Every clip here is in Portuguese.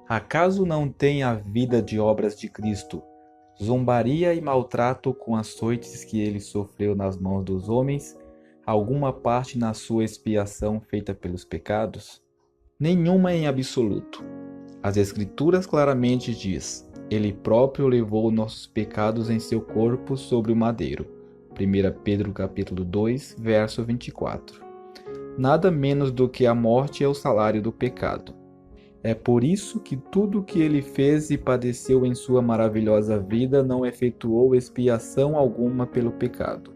Acaso não tem a vida de obras de Cristo, zombaria e maltrato com açoites que ele sofreu nas mãos dos homens, alguma parte na sua expiação feita pelos pecados? Nenhuma em absoluto. As Escrituras claramente diz: Ele próprio levou nossos pecados em seu corpo sobre o madeiro. 1 Pedro capítulo 2, verso 24. Nada menos do que a morte é o salário do pecado. É por isso que tudo o que ele fez e padeceu em sua maravilhosa vida não efetuou expiação alguma pelo pecado.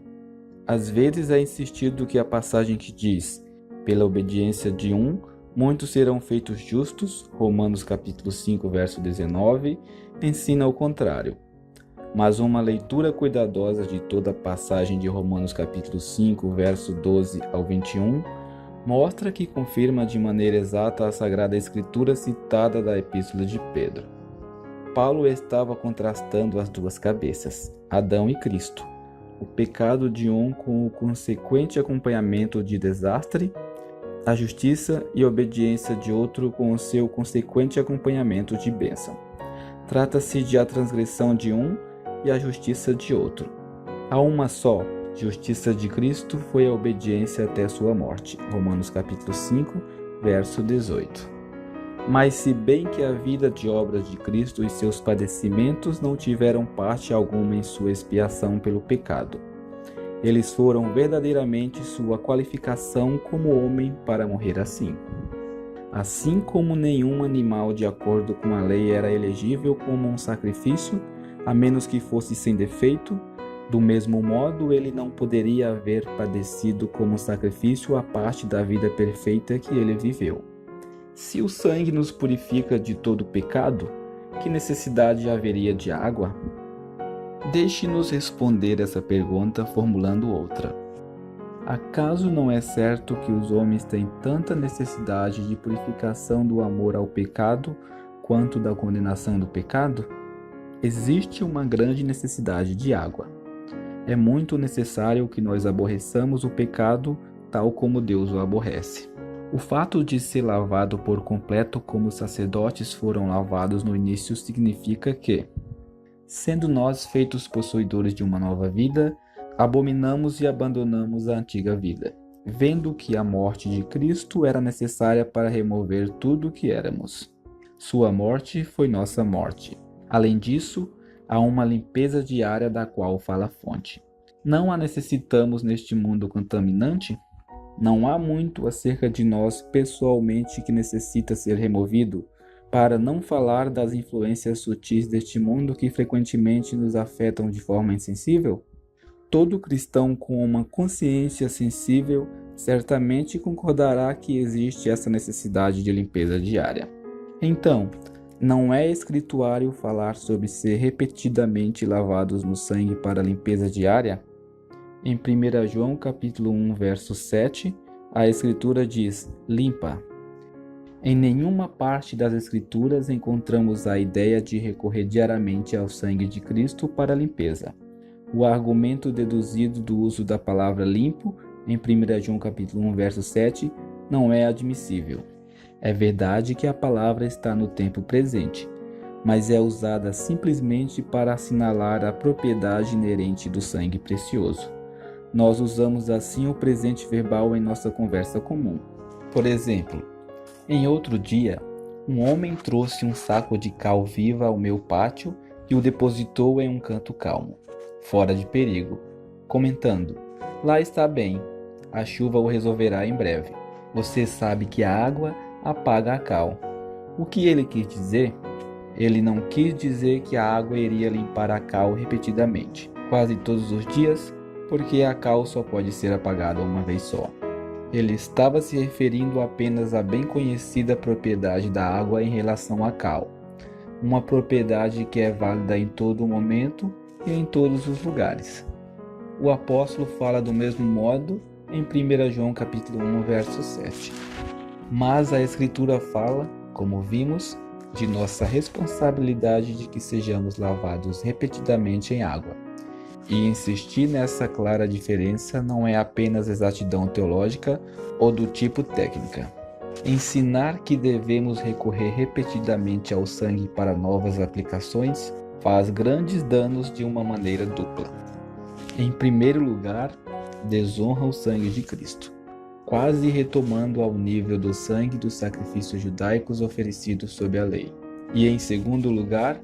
Às vezes é insistido que a passagem que diz: pela obediência de um, muitos serão feitos justos, Romanos capítulo 5, verso 19, ensina o contrário. Mas uma leitura cuidadosa de toda a passagem de Romanos capítulo 5, verso 12 ao 21, mostra que confirma de maneira exata a Sagrada Escritura citada da Epístola de Pedro. Paulo estava contrastando as duas cabeças, Adão e Cristo, o pecado de um com o consequente acompanhamento de desastre, a justiça e obediência de outro com o seu consequente acompanhamento de bênção. Trata-se de a transgressão de um e a justiça de outro. Há uma só justiça de Cristo foi a obediência até sua morte. Romanos capítulo 5, verso 18. Mas se bem que a vida de obras de Cristo e seus padecimentos não tiveram parte alguma em sua expiação pelo pecado, eles foram verdadeiramente sua qualificação como homem para morrer assim. Assim como nenhum animal de acordo com a lei era elegível como um sacrifício, a menos que fosse sem defeito, do mesmo modo ele não poderia haver padecido como sacrifício a parte da vida perfeita que ele viveu. Se o sangue nos purifica de todo pecado, que necessidade haveria de água? Deixe-nos responder essa pergunta formulando outra. Acaso não é certo que os homens têm tanta necessidade de purificação do amor ao pecado quanto da condenação do pecado? Existe uma grande necessidade de água. É muito necessário que nós aborreçamos o pecado tal como Deus o aborrece. O fato de ser lavado por completo como os sacerdotes foram lavados no início significa que, sendo nós feitos possuidores de uma nova vida, abominamos e abandonamos a antiga vida, vendo que a morte de Cristo era necessária para remover tudo o que éramos. Sua morte foi nossa morte. Além disso, há uma limpeza diária da qual fala a fonte. Não a necessitamos neste mundo contaminante? Não há muito acerca de nós pessoalmente que necessita ser removido, para não falar das influências sutis deste mundo que frequentemente nos afetam de forma insensível? Todo cristão com uma consciência sensível certamente concordará que existe essa necessidade de limpeza diária. Então, não é escrituário falar sobre ser repetidamente lavados no sangue para a limpeza diária? Em 1 João capítulo 1, verso 7, a Escritura diz: limpa. Em nenhuma parte das Escrituras encontramos a ideia de recorrer diariamente ao sangue de Cristo para a limpeza. O argumento deduzido do uso da palavra limpo em 1 João capítulo 1, verso 7 não é admissível. É verdade que a palavra está no tempo presente, mas é usada simplesmente para assinalar a propriedade inerente do sangue precioso. Nós usamos assim o presente verbal em nossa conversa comum. Por exemplo, em outro dia, um homem trouxe um saco de cal viva ao meu pátio e o depositou em um canto calmo, fora de perigo, comentando: lá está bem, a chuva o resolverá em breve. Você sabe que a água apaga a cal. O que ele quis dizer? Ele não quis dizer que a água iria limpar a cal repetidamente, quase todos os dias, porque a cal só pode ser apagada uma vez só. Ele estava se referindo apenas à bem conhecida propriedade da água em relação à cal, uma propriedade que é válida em todo momento e em todos os lugares. O apóstolo fala do mesmo modo em 1 João capítulo 1, verso 7. Mas a Escritura fala, como vimos, de nossa responsabilidade de que sejamos lavados repetidamente em água. E insistir nessa clara diferença não é apenas exatidão teológica ou do tipo técnica. Ensinar que devemos recorrer repetidamente ao sangue para novas aplicações faz grandes danos de uma maneira dupla. Em primeiro lugar, desonra o sangue de Cristo, quase retomando ao nível do sangue dos sacrifícios judaicos oferecidos sob a lei. E em segundo lugar,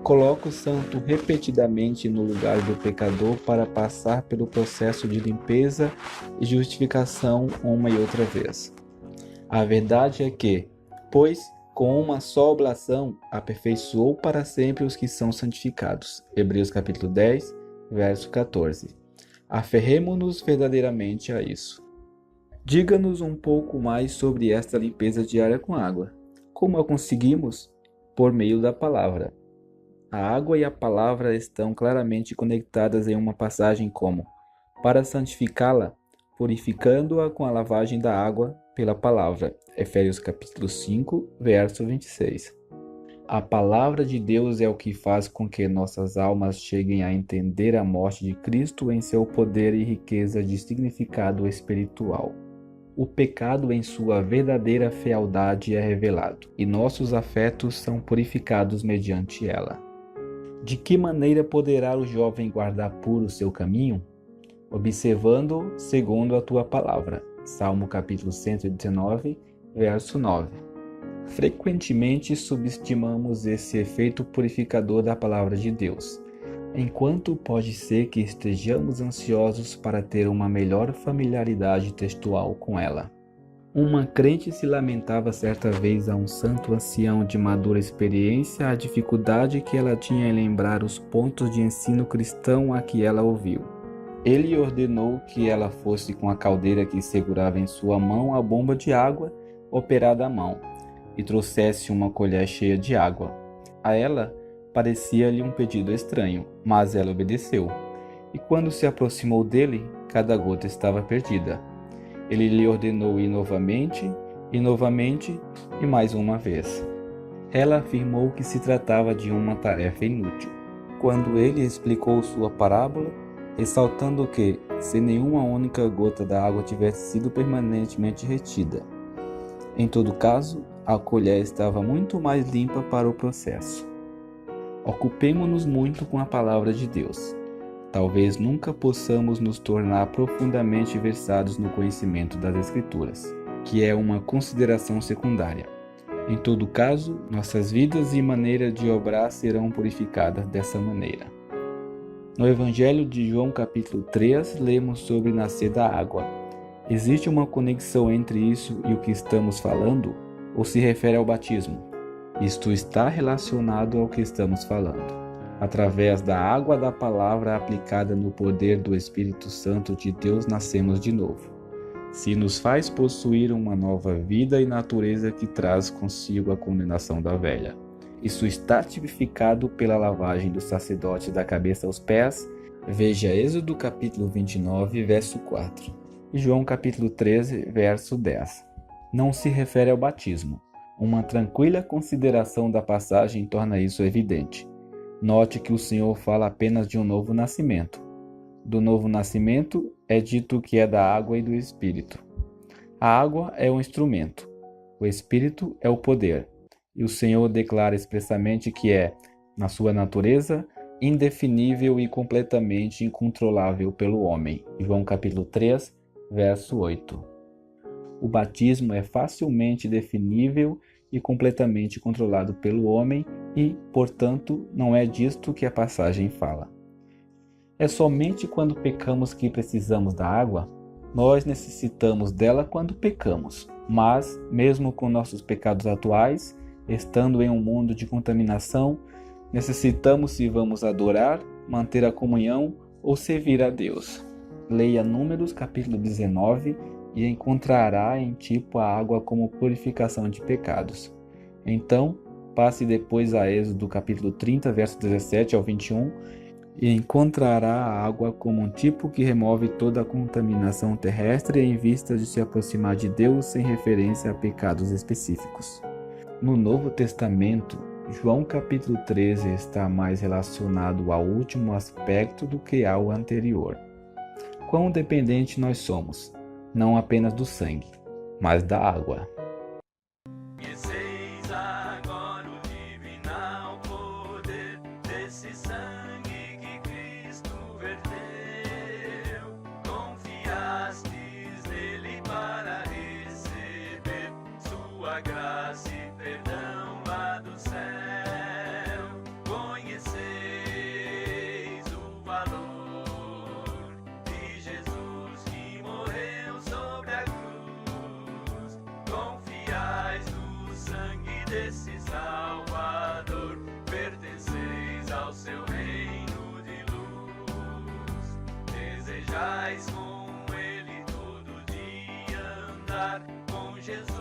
coloca o santo repetidamente no lugar do pecador para passar pelo processo de limpeza e justificação uma e outra vez. A verdade é que, pois, com uma só oblação, aperfeiçoou para sempre os que são santificados. Hebreus capítulo 10, verso 14. Aferremo-nos verdadeiramente a isso. Diga-nos um pouco mais sobre esta limpeza diária com água. Como a conseguimos? Por meio da palavra. A água e a palavra estão claramente conectadas em uma passagem como: para santificá-la, purificando-a com a lavagem da água pela palavra. Efésios capítulo 5, verso 26. A palavra de Deus é o que faz com que nossas almas cheguem a entender a morte de Cristo em seu poder e riqueza de significado espiritual. O pecado em sua verdadeira fealdade é revelado, e nossos afetos são purificados mediante ela. De que maneira poderá o jovem guardar puro seu caminho? Observando segundo a tua palavra. Salmo capítulo 119, verso 9. Frequentemente subestimamos esse efeito purificador da palavra de Deus, enquanto pode ser que estejamos ansiosos para ter uma melhor familiaridade textual com ela. Uma crente se lamentava certa vez a um santo ancião de madura experiência a dificuldade que ela tinha em lembrar os pontos de ensino cristão a que ela ouviu. Ele ordenou que ela fosse com a caldeira que segurava em sua mão a bomba de água operada à mão e trouxesse uma colher cheia de água. A ela parecia-lhe um pedido estranho, mas ela obedeceu. E quando se aproximou dele, cada gota estava perdida. Ele lhe ordenou ir novamente e mais uma vez. Ela afirmou que se tratava de uma tarefa inútil. Quando ele explicou sua parábola, ressaltando que, se nenhuma única gota da água tivesse sido permanentemente retida, em todo caso, a colher estava muito mais limpa para o processo. Ocupemo-nos muito com a palavra de Deus. Talvez nunca possamos nos tornar profundamente versados no conhecimento das Escrituras, que é uma consideração secundária. Em todo caso, nossas vidas e maneira de obrar serão purificadas dessa maneira. No Evangelho de João capítulo 3, lemos sobre nascer da água. Existe uma conexão entre isso e o que estamos falando, ou se refere ao batismo? Isto está relacionado ao que estamos falando. Através da água da palavra aplicada no poder do Espírito Santo de Deus, nascemos de novo. Se nos faz possuir uma nova vida e natureza que traz consigo a condenação da velha. Isso está tipificado pela lavagem do sacerdote da cabeça aos pés. Veja Êxodo capítulo 29, verso 4. E João capítulo 13, verso 10. Não se refere ao batismo. Uma tranquila consideração da passagem torna isso evidente. Note que o Senhor fala apenas de um novo nascimento. Do novo nascimento é dito que é da água e do Espírito. A água é um instrumento. O Espírito é o poder. E o Senhor declara expressamente que é, na sua natureza, indefinível e completamente incontrolável pelo homem. João capítulo 3, verso 8. O batismo é facilmente definível e completamente controlado pelo homem e, portanto, não é disto que a passagem fala. É somente quando pecamos que precisamos da água? Nós necessitamos dela quando pecamos, mas, mesmo com nossos pecados atuais, estando em um mundo de contaminação, necessitamos se vamos adorar, manter a comunhão ou servir a Deus. Leia Números capítulo 19 e encontrará em tipo a água como purificação de pecados. Então, passe depois a Êxodo capítulo 30, verso 17 ao 21, e encontrará a água como um tipo que remove toda a contaminação terrestre em vista de se aproximar de Deus sem referência a pecados específicos. No Novo Testamento, João capítulo 13 está mais relacionado ao último aspecto do que ao anterior. Quão dependente nós somos, não apenas do sangue, mas da água. Conheceis agora o divinal poder desse sangue que Cristo verteu. Confiastes nele para receber sua graça e perdão lá do céu. Conheceis o valor de Jesus que morreu sobre a cruz. Confiais no sangue desse Salvador, pertenceis ao seu reino de luz. Desejais com ele todo dia andar com Jesus